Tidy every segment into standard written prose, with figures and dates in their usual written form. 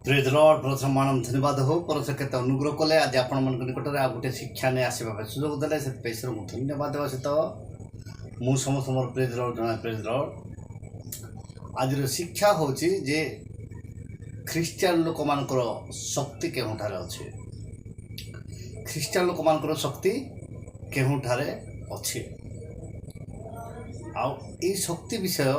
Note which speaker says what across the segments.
Speaker 1: Praise Lord प्रथम मान धन्यवाद हो परस केते अनुग्रह कले आज आपण मन निकट में आ गोटे शिक्षा ने आसवा सुजोग देले से पैसर को धन्यवाद देवा सहित मु समस्त मोर प्रेज लॉर्ड जना प्रेज लॉर्ड आज शिक्षा होची जे ख्रिस्टियन लोक मानकर शक्ति केहुठारे अछि ख्रिस्टियन लोक मानकर शक्ति केहुठारे अछि आ ई शक्ति विषय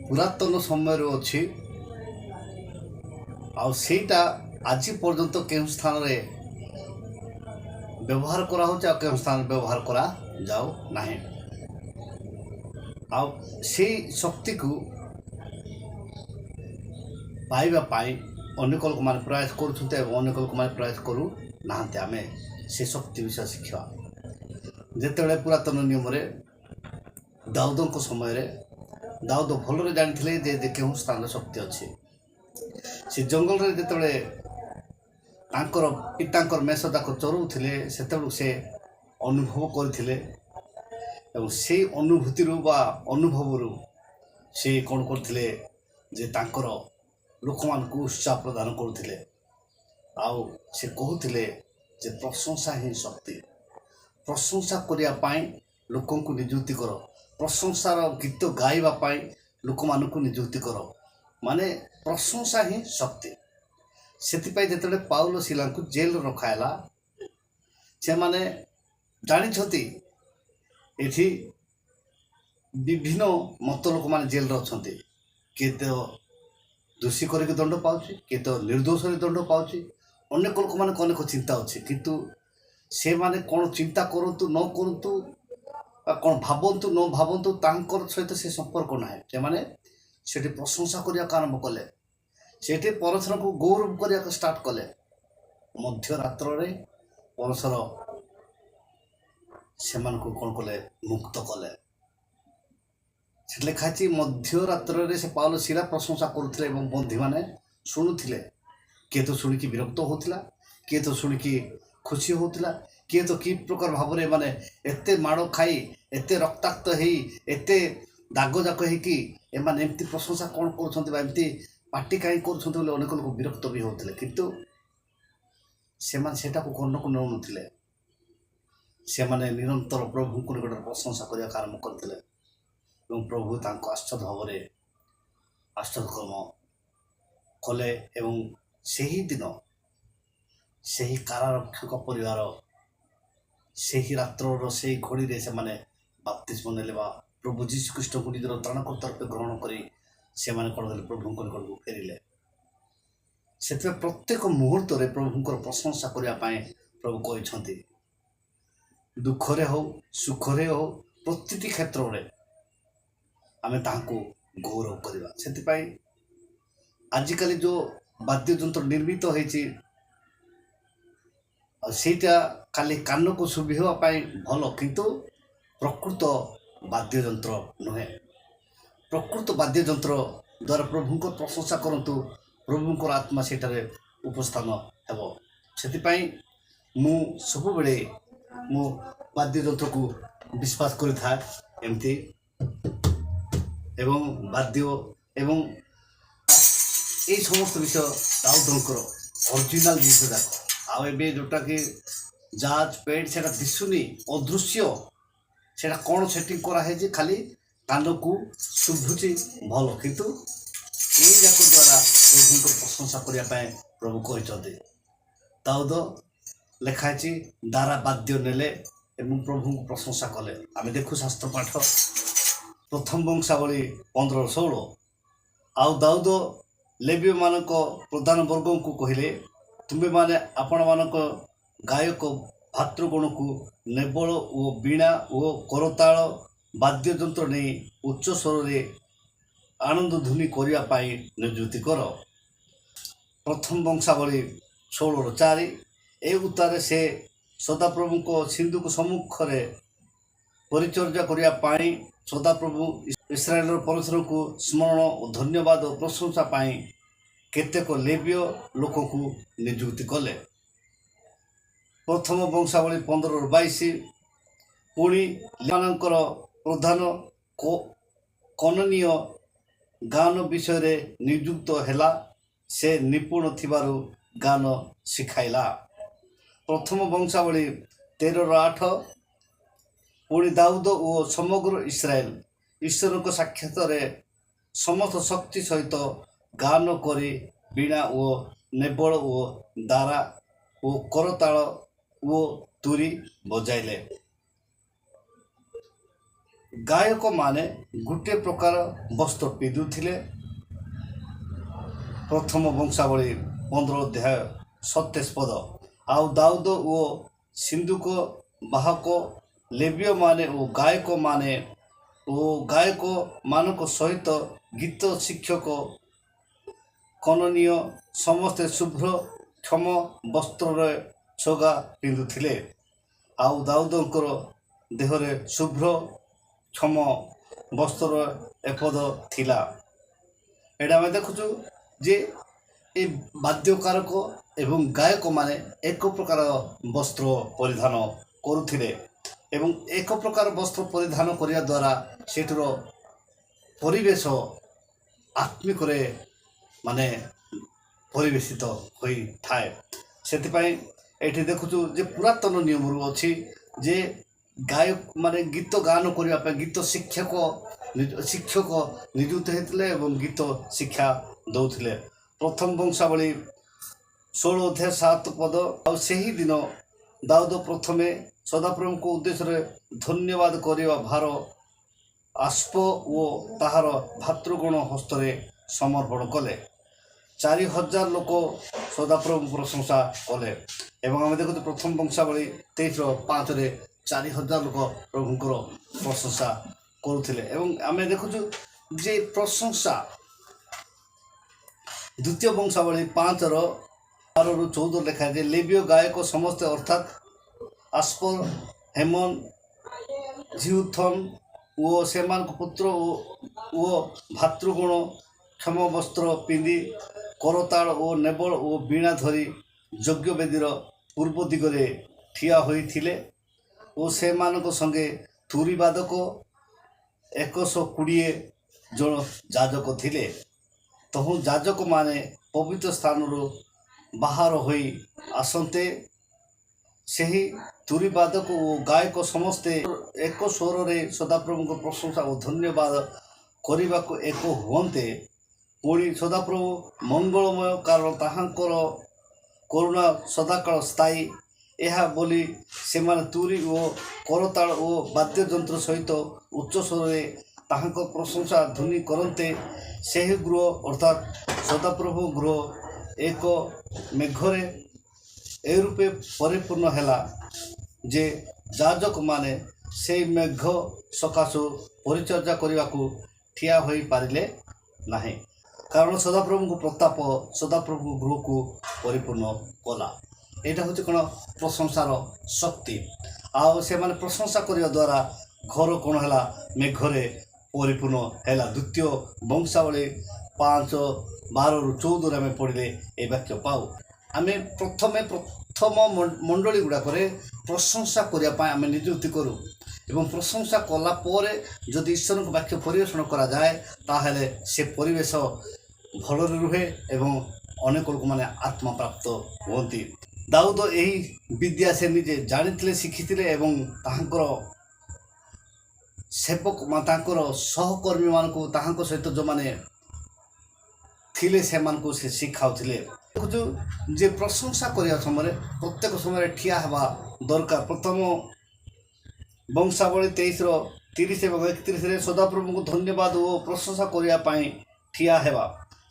Speaker 1: पुरातन समय रो अछि आईटा आज पर्यंत के स्थान रे व्यवहार करा हो के स्थान व्यवहार करा जाऊ नाही से शक्ति को पाइबा पाई अनेक लोक मान प्रयास करुछन्ते अनेक लोक मान प्रयास करू नाहंते आमे से शक्ति विषय शिखा जेतेबेले पुरातन नियम रे दाऊद को समय रे दाऊद भलरे जानिथिले जे केहु स्थान शक्ति अछि से जंगल रे जेतेबेले तांकर पितांकर मेषदाक चरुथिले सेतेबेले से अनुभव करथिले एवं से अनुभूति रु बा अनुभव रु से कोन करथिले जे तांकर लोकमान को उत्साह प्रदान करथिले आउ से कहथिले जे प्रशंसा ही शक्ति प्रशंसा करिया पाई लोकन को नियुक्ति करो प्रशंसार गीत गाइबा पाई लोकमान को नियुक्ति करो माने प्रशंसा ही शक्ति से जिते पाउल शिला को जेल रखाला से माने जानी छथि एठी विभिन्न मत लोक माने जेल अच्छा किए तो दोषी करके दंड पाउछि किए तो निर्दोष दंड पाउछि अनेक लोक माने अनेक चिंता अच्छे किंतु से माने कौन चिंता करंतु न करंतु कौन भावंतु न भावंतु तांकर सहित से संपर्क ना से माने सेठी प्रशंसा करिया आरंभ कले सेठी परस्पर को गौरव करिया स्टार्ट कले मध्य रात्र रे परस्पर सेमान को कौन कले मुक्त कले से लिखाची मध्य रात्र रे से पाउल शिला प्रशंसा करुथिले एवं बंधी माने शुणुथिले किए तो शुणिकी विरक्त होतिला किए तो शुणिकी खुशी होतिला किए तो कि प्रकार भाव रे माने एते माड़ खाई एते रक्ताक्त हेई एते दाग जाक हेकी एमाने एमती प्रशंसा कौन करुछन्ति बा एमती पार्टी कहीं करुछन्ति बोले अनेक लोक विरक्त भी होतिले किंतु सेमान सेटा को कर्ण को नउनथिले सेमाने निरंतर प्रभु को निकट प्रशंसा करिया आरंभ करथिले एवं प्रभु तांको आश्चर्य भाव रे आश्चर्य कर्म कले एवं सेही दिन सेही कारारक्षक परिवार सेही रात्र से घड़ी रे सेमाने बाप्तिस्म नेले बा प्रभु जीशु ख्रीष्ट को निजर त्राणकर्ता रूपे ग्रहण करी से माने कौन कले प्रभु निकट फेरिले से प्रत्येक मुहूर्त रे प्रभुंकर प्रशंसा करिया पाए प्रभु कहते दुखरे हो सुखरे हो प्रतिटी क्षेत्र रे आमे तांको गौरव करवा से आजिकल जो वाद्य यंत्र निर्मित होइछि सेटा खाली कान को सुभिवा पाए भल किंतु प्रकृत वाद्य यंत्र नुहे प्रकृत वाद्य यंत्र द्वारा प्रभुंकर प्रशंसा करंतु प्रभुंकर आत्मा सेठारे उपस्थान हेबो सेतिपाई मु सब बेले मु वाद्य यंत्र को विश्वास करि था एमती एवं वाद्य एवं ए समस्त विषय दाऊदंकर ओरिजिनल जिनिस जाक आ एबे जोटा कि जाज पेड सेटा दिसुनी अदृश्य सेटा कौन सेटिंग करा है जे खाली कान को शुभुची भल किंतु ए जाक द्वारा प्रभु को प्रशंसा करिया पाए प्रभु कहते दाऊद लिखाई दारा वाद्य नेले एवं प्रभु को प्रशंसा कले आम देखु शास्त्र पाठ प्रथम वंशावली 15-16 आउ दाऊद लेवी मानक प्रधान वर्ग को कहले तुम्हें माने आपण मानक गायक भातृगण को नेबल ओ बीणा ओ करताल वाद्य यंत्र नहीं उच्च स्वर रे आनंद ध्वनि करिया पाई नियुक्ति कर प्रथम वंशावली 16:4 ए उत्तारे से सदाप्रभु को सिंधु को सम्मुख रे परिचर्या करिया पाई सदाप्रभु इस्राएल परमेश्वर को स्मरण और धन्यवाद और प्रशंसा पाई केतेक लेवीय लोक को नियुक्ति कले प्रथम वंशावली 15-22 पुणी मानकर प्रधान कननीय गान विषय नियुक्त हैला ସେ ନିପୁଣ ଥିବାରୁ ଗାନ ଶିଖାଇଲା। ପ୍ରଥମ ବଂଶାବଳୀ 13:8। ପୁଣି ଦାଉଦ ଓ ସମଗ୍ର ଇସ୍ରାଏଲ ଈଶ୍ୱରଙ୍କ ସାକ୍ଷାତରେ ସମସ୍ତ ଶକ୍ତି ସହିତ ଗାନ କରି ବୀଣା ଓ ନେବଳ ଓ ଦାରା ଓ କରତାଳ ଓ ତୁରୀ ବଜାଇଲେ। ଗାୟକମାନେ ଗୋଟିଏ ପ୍ରକାର ବସ୍ତ୍ର ପିନ୍ଧୁଥିଲେ। ପ୍ରଥମ ବଂଶାବଳୀ 15:27। ଆଉ ଦାଉଦ ଓ ସିନ୍ଦୁକ ବାହକ ଲେବୀୟମାନେ ଓ ଗାୟକମାନଙ୍କ ସହିତ ଗୀତ ଶିକ୍ଷକ କନନୀୟ ସମସ୍ତେ ଶୁଭ୍ର କ୍ଷମ ବସ୍ତ୍ରରେ ଛଗା ପିନ୍ଧୁଥିଲେ। ଆଉ ଦାଉଦଙ୍କର ଦେହରେ ଶୁଭ୍ର କ୍ଷମ ବସ୍ତ୍ରର ଏପଦ ଥିଲା। ଏଇଟା ଆମେ ଦେଖୁଛୁ ଯେ ଏ ବାଦ୍ୟକାରକ ଏବଂ ଗାୟକମାନେ ଏକ ପ୍ରକାର ବସ୍ତ୍ର ପରିଧାନ କରୁଥିଲେ ଏବଂ ଏକ ପ୍ରକାର ବସ୍ତ୍ର ପରିଧାନ କରିବା ଦ୍ୱାରା ସେଠାର ପରିବେଶ ଆତ୍ମିକରେ ପରିବେଶିତ ହୋଇଥାଏ। ସେଥିପାଇଁ ଏଠି ଦେଖୁଛୁ ଯେ ପୁରାତନ ନିୟମରୁ ଅଛି ଯେ ଗୀତ ଗାନ କରିବା ପାଇଁ ଗୀତ ଶିକ୍ଷକ ନିଯୁକ୍ତ ହେଇଥିଲେ ଏବଂ ଗୀତ ଶିକ୍ଷା ଦେଉଥିଲେ। ପ୍ରଥମ ବଂଶାବଳୀ 16:7। ଆଉ ସେହି ଦିନ ଦାଉଦ ପ୍ରଥମେ ସଦାପ୍ରଭୁଙ୍କ ଉଦ୍ଦେଶ୍ୟରେ ଧନ୍ୟବାଦ କରିବା ଭାର ଆସ୍ପ ଓ ତାହାର ଭାତୃଗଣ ହସ୍ତରେ ସମର୍ପଣ କଲେ। 4,000 ଲୋକ ସଦାପ୍ରଭୁଙ୍କୁ ପ୍ରଶଂସା କଲେ। ଏବଂ ଆମେ ଦେଖୁଛୁ ପ୍ରଥମ ବଂଶାବଳୀ 23:5 4,000 ଲୋକ ପ୍ରଭୁଙ୍କର ପ୍ରଶଂସା କରୁଥିଲେ। ଏବଂ ଆମେ ଦେଖୁଛୁ ଯେ ପ୍ରଶଂସା ଦ୍ୱିତୀୟ ବଂଶାବଳୀ 5:12-14 ଲେଖାଏ ଯେ ଲେବୀୟ ଗାୟକ ସମସ୍ତେ ଅର୍ଥାତ୍ ଆସ୍ପର, ହେମନ, ଜିଉଥନ ଓ ସେମାନଙ୍କ ପୁତ୍ର ଓ ଭାତୃଗଣ କ୍ଷମ ବସ୍ତ୍ର ପିନ୍ଧି କରତାଳ ଓ ନେବଳ ଓ ବୀଣା ଧରି ଯଜ୍ଞବେଦୀର ପୂର୍ବ ଦିଗରେ ଠିଆ ହୋଇଥିଲେ ଓ ସେମାନଙ୍କ ସଙ୍ଗେ ତୁରୀବାଦକ 120 ଜଣ ଯାଜକ ଥିଲେ। ତହୁଁ ଯାଜକମାନେ ପବିତ୍ର ସ୍ଥାନରୁ ବାହାର ହୋଇ ଆସନ୍ତେ ସେହି ତୁରୀବାଦକ ଓ ଗାୟକ ସମସ୍ତେ ଏକ ସ୍ୱରରେ ସଦାପ୍ରଭୁଙ୍କ ପ୍ରଶଂସା ଓ ଧନ୍ୟବାଦ କରିବାକୁ ଏକ ହୁଅନ୍ତେ। ପୁଣି ସଦାପ୍ରଭୁ ମଙ୍ଗଳମୟ, କାରଣ ତାହାଙ୍କର କରୁଣା ସଦାକାଳ ସ୍ଥାୟୀ, ଏହା ବୋଲି ସେମାନେ ତୁରୀ ଓ କରତାଳ ଓ ବାଦ୍ୟଯନ୍ତ୍ର ସହିତ ଉଚ୍ଚ ସ୍ୱରରେ ତାହାଙ୍କ ପ୍ରଶଂସା ଧ୍ୱନି କରନ୍ତେ। ସେହି ଗୃହ ଅର୍ଥାତ୍ ସଦାପ୍ରଭୁ ଗୃହ ଏକ ମେଘରେ ଏରୂପେ ପରିପୂର୍ଣ୍ଣ ହେଲା ଯେ ଯାଜକମାନେ ସେହି ମେଘ ସକାଶୁ ପରିଚର୍ଯା କରିବାକୁ ଠିଆ ହୋଇପାରିଲେ ନାହିଁ, କାରଣ ସଦାପ୍ରଭୁଙ୍କ ପ୍ରତାପ ସଦାପ୍ରଭୁ ଗୃହକୁ ପରିପୂର୍ଣ୍ଣ କଲା। ଏଇଟା ହେଉଛି କ'ଣ? ପ୍ରଶଂସାର ଶକ୍ତି। ଆଉ ସେମାନେ ପ୍ରଶଂସା କରିବା ଦ୍ୱାରା ଘର କ'ଣ ହେଲା? ମେଘରେ ପରିପୂର୍ଣ୍ଣ ହେଲା। ଦ୍ୱିତୀୟ ବଂଶାବଳୀ 5:12-14 ଆମେ ପଢ଼ିଲେ ଏ ବାକ୍ୟ ପାଉ। ଆମେ ପ୍ରଥମ ମଣ୍ଡଳୀ ଗୁଡ଼ାକରେ ପ୍ରଶଂସା କରିବା ପାଇଁ ଆମେ ନିଯୁକ୍ତି କରୁ ଏବଂ ପ୍ରଶଂସା କଲା ପରେ ଯଦି ଈଶ୍ୱରଙ୍କ ବାକ୍ୟ ପରିବେଷଣ କରାଯାଏ ତାହେଲେ ସେ ପରିବେଶ ଭଲରେ ରୁହେ ଏବଂ ଅନେକ ଲୋକମାନେ ଆତ୍ମପ୍ରାପ୍ତ ହୁଅନ୍ତି। ଦାଉଦ ଏହି ବିଦ୍ୟା ସେ ନିଜେ ଜାଣିଥିଲେ, ଶିଖିଥିଲେ ଏବଂ ତାଙ୍କର ସେବକ ତାଙ୍କର ସହକର୍ମୀମାନଙ୍କୁ ତାହାଙ୍କ ସହିତ ଯେଉଁମାନେ ଥିଲେ ସେମାନଙ୍କୁ ସେ ଶିଖାଉଥିଲେ। ଦେଖୁଛୁ ଯେ ପ୍ରଶଂସା କରିବା ସମୟରେ ପ୍ରତ୍ୟେକ ସମୟରେ ଠିଆ ହେବା ଦରକାର। ପ୍ରଥମ ବଂଶାବଳୀ 23:30 ଏବଂ 31ରେ ସଦାପ୍ରଭୁଙ୍କୁ ଧନ୍ୟବାଦ ଓ ପ୍ରଶଂସା କରିବା ପାଇଁ ଠିଆ ହେବା।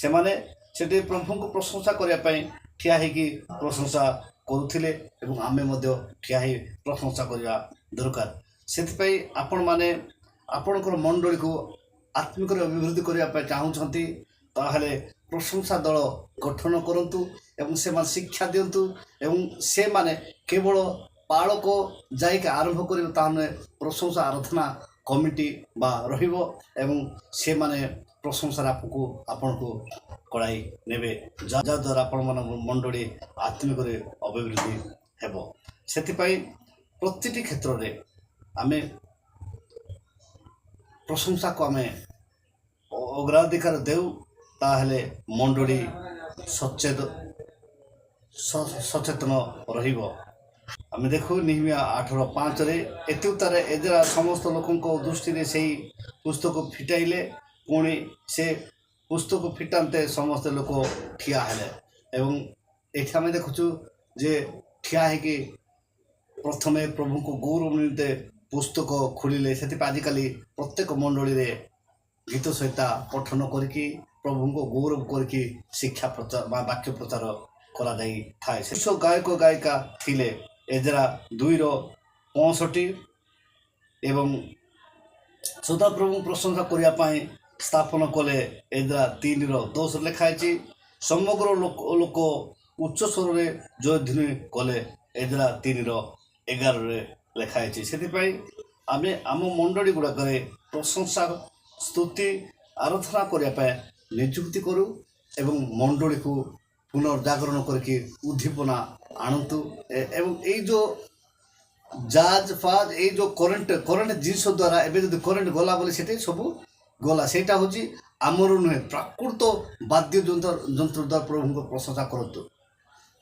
Speaker 1: ସେମାନେ ସେଠି ପ୍ରଭୁଙ୍କୁ ପ୍ରଶଂସା କରିବା ପାଇଁ ଠିଆ ହେଇକି ପ୍ରଶଂସା କରୁଥିଲେ ଏବଂ ଆମେ ମଧ୍ୟ ଠିଆ ହେଇ ପ୍ରଶଂସା କରିବା ଦରକାର। ସେଥିପାଇଁ ଆପଣମାନେ ଆପଣଙ୍କର ମଣ୍ଡଳୀକୁ ଆତ୍ମିକରେ ଅଭିବୃଦ୍ଧି କରିବା ପାଇଁ ଚାହୁଁଛନ୍ତି ତାହେଲେ ପ୍ରଶଂସା ଦଳ ଗଠନ କରନ୍ତୁ ଏବଂ ସେମାନେ ଶିକ୍ଷା ଦିଅନ୍ତୁ। ଏବଂ ସେମାନେ କେବଳ ପାଳକ ଯାଇକି ଆରମ୍ଭ କରିବେ ତାହା ନୁହେଁ, ପ୍ରଶଂସା ଆରାଧନା କମିଟି ବା ରହିବ ଏବଂ ସେମାନେ ପ୍ରଶଂସାରେ ଆପଣଙ୍କୁ କଢ଼ାଇ ନେବେ, ଯାହାଦ୍ୱାରା ଆପଣମାନଙ୍କ ମଣ୍ଡଳୀ ଆତ୍ମିକରେ ଅଭିବୃଦ୍ଧି ହେବ। ସେଥିପାଇଁ ପ୍ରତିଟି କ୍ଷେତ୍ରରେ ଆମେ ପ୍ରଶଂସାକୁ ଆମେ ଅଗ୍ରାଧିକାର ଦେଉ ତାହେଲେ ମଣ୍ଡଳୀ ସଚେତନ ରହିବ। ଆମେ ଦେଖୁ ନିହମିଆ 8:5 ଏତିଉତାରେ ଏଜରା ସମସ୍ତ ଲୋକଙ୍କ ଦୃଷ୍ଟିରେ ସେହି ପୁସ୍ତକ ଫିଟାଇଲେ, ପୁଣି ସେ ପୁସ୍ତକ ଫିଟାନ୍ତେ ସମସ୍ତେ ଲୋକ ଠିଆ ହେଲେ। ଏବଂ ଏଠି ଆମେ ଦେଖୁଛୁ ଯେ ଠିଆ ହେଇକି ପ୍ରଥମେ ପ୍ରଭୁଙ୍କୁ ଗୌରବ ନିମନ୍ତେ ପୁସ୍ତକ ଖୋଲିଲେ। ସେଥିପାଇଁ ଆଜିକାଲି ପ୍ରତ୍ୟେକ ମଣ୍ଡଳୀରେ ଗୀତ ସହିତ ପଠନ କରିକି ପ୍ରଭୁଙ୍କୁ ଗୌରବ କରିକି ଶିକ୍ଷା ପ୍ରଚାର ବା ବାକ୍ୟ ପ୍ରଚାର କରାଯାଇଥାଏ। ଶେଷ ଗାୟକ ଗାୟିକା ଥିଲେ ଏଜରା 2:65 ଏବଂ ସଦାପ୍ରଭୁଙ୍କୁ ପ୍ରଶଂସା କରିବା ପାଇଁ ସ୍ଥାପନ କଲେ ଏଜରା 3:10 ଲେଖା ହେଇଛି। ସମଗ୍ର ଲୋକ ଉଚ୍ଚ ସ୍ୱରରେ ଜୟଧ୍ୱନି କଲେ ଏଜରା 3:11 ଲେଖା ହେଇଛି। ସେଥିପାଇଁ ଆମେ ଆମ ମଣ୍ଡଳୀ ଗୁଡ଼ାକରେ ପ୍ରଶଂସା ସ୍ତୁତି ଆରାଧନା କରିବା ପାଇଁ ନିଯୁକ୍ତି କରୁ ଏବଂ ମଣ୍ଡଳୀକୁ ପୁନର୍ଜାଗରଣ କରିକି ଉଦ୍ଦୀପନା ଆଣନ୍ତୁ। ଏବଂ ଏଇ ଯେଉଁ ଜାଜ୍ ଫାଜ୍ ଏଇ ଯେଉଁ କରେଣ୍ଟ ଜିନିଷ ଦ୍ୱାରା ଏବେ ଯଦି କରେଣ୍ଟ ଗଲା ବୋଲି ସେଠି ସବୁ ଗଲା, ସେଇଟା ହେଉଛି ଆମର ନୁହେଁ। ପ୍ରାକୃତ ବାଦ୍ୟ ଯନ୍ତ୍ର ଦ୍ୱାରା ପ୍ରଭୁଙ୍କ ପ୍ରଶଂସା କରନ୍ତୁ।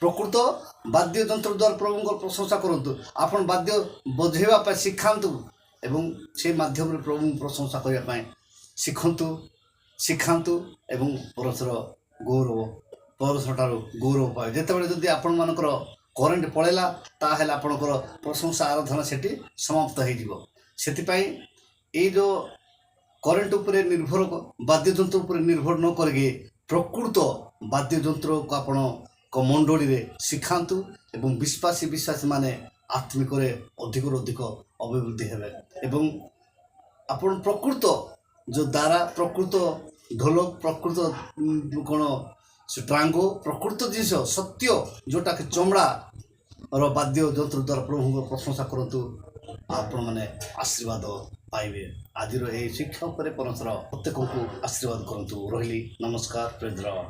Speaker 1: ପ୍ରକୃତ ବାଦ୍ୟ ଯନ୍ତ୍ର ଦ୍ୱାରା ପ୍ରଭୁଙ୍କ ପ୍ରଶଂସା କରନ୍ତୁ। ଆପଣ ବାଦ୍ୟ ବଜାଇବା ପାଇଁ ଶିଖାନ୍ତୁ ଏବଂ ସେ ମାଧ୍ୟମରେ ପ୍ରଭୁଙ୍କୁ ପ୍ରଶଂସା କରିବା ପାଇଁ ଶିଖାନ୍ତୁ ଏବଂ ପରଶଠାରୁ ଗୌରବ ପାଏ। ଯେତେବେଳେ ଯଦି ଆପଣମାନଙ୍କର କରେଣ୍ଟ ପଳେଇଲା ତାହେଲେ ଆପଣଙ୍କର ପ୍ରଶଂସା ଆରାଧନା ସେଠି ସମାପ୍ତ ହେଇଯିବ। ସେଥିପାଇଁ ଏଇ ଯେଉଁ କରେଣ୍ଟ ଉପରେ ନିର୍ଭର ବାଦ୍ୟଯନ୍ତ୍ର ଉପରେ ନିର୍ଭର ନ କରିକି ପ୍ରକୃତ ବାଦ୍ୟଯନ୍ତ୍ରକୁ ଆପଣଙ୍କ ମଣ୍ଡଳୀରେ ଶିଖାନ୍ତୁ ଏବଂ ବିଶ୍ୱାସୀମାନେ ଆତ୍ମିକରେ ଅଧିକରୁ ଅଧିକ ଅଭିବୃଦ୍ଧି ହେବେ। ଏବଂ ଆପଣ ପ୍ରକୃତ ଯେଉଁ ଦ୍ୱାରା ପ୍ରକୃତ ଢୋଲ, ପ୍ରକୃତ କ'ଣ ଟ୍ରାଙ୍ଗୋ, ପ୍ରକୃତ ଜିନିଷ ସତ୍ୟ ଯେଉଁଟାକି ଚମଡ଼ାର ବାଦ୍ୟ ଯନ୍ତ୍ର ଦ୍ୱାରା ପ୍ରଭୁଙ୍କ ପ୍ରଶଂସା କରନ୍ତୁ। ଆପଣମାନେ ଆଶୀର୍ବାଦ ପାଇବେ। ଆଜିର ଏହି ଶିକ୍ଷା ଉପରେ ପରମେଶ୍ୱର ପ୍ରତ୍ୟେକଙ୍କୁ ଆଶୀର୍ବାଦ କରନ୍ତୁ। ରହିଲି, ନମସ୍କାର, ପ୍ରେଜ୍ ଦ ଲର୍ଡ।